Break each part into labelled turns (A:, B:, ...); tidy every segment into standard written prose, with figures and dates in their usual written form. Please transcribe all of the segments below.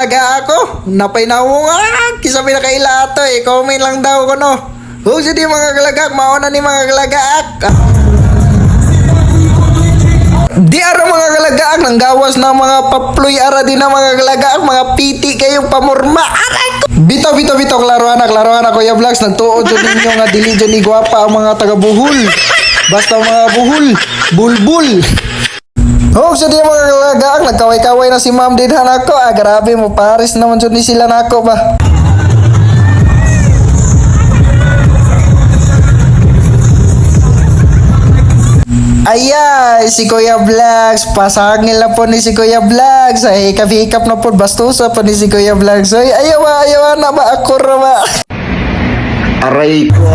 A: Aga ako, napay na mo nga, kisa pinakailato eh, comment lang daw ko no. Huwag siya di mga kalagak, mauna ni mga kalagak. Di ara mga kalagak, nang gawas na mga paploy ara din na mga kalagak, mga piti kayong pamurma. Aray ko! Bito, klaruan na Kuya Vlogs, nagtuod dyan ninyo nga dili dyan ni gwapa ang mga taga-buhol. Basta mga buhol, bulbul. Oh, sa di mga kalagaak, nagkaway-kaway na si ma'am din hanako. Grabe mo, paris naman dyan ni sila nako ba. Ayay, si Kuya Vlogs, pasangil na po ni si Kuya Vlogs. Ay, hikap na po, bastusa po ni si Kuya Vlogs. Ay, ayaw na ba, ako ba?
B: Aray ko.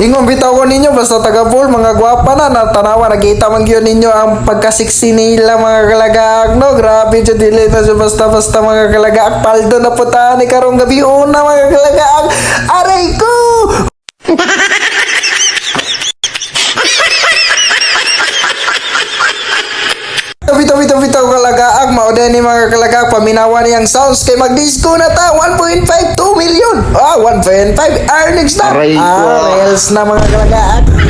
A: Ingon bitaw ko ninyo, basta taga-pool, mga gwapa na, natanawa, nakita man yun ninyo ang pagkasiksi nila mga kalagaak, no? Grabe dyan, dili na siya basta-basta mga kalagaak, paldo na puta ni karong gabi una mga kalagaak, aray ko! Bitaw kalagaak, mauday ni mga kalagaak, paminawa niyang sounds kay mag-disco na ta, 1.5, 2 million, 1.5 earnings na,
B: Aray ko.
A: reels na mga kalagaak.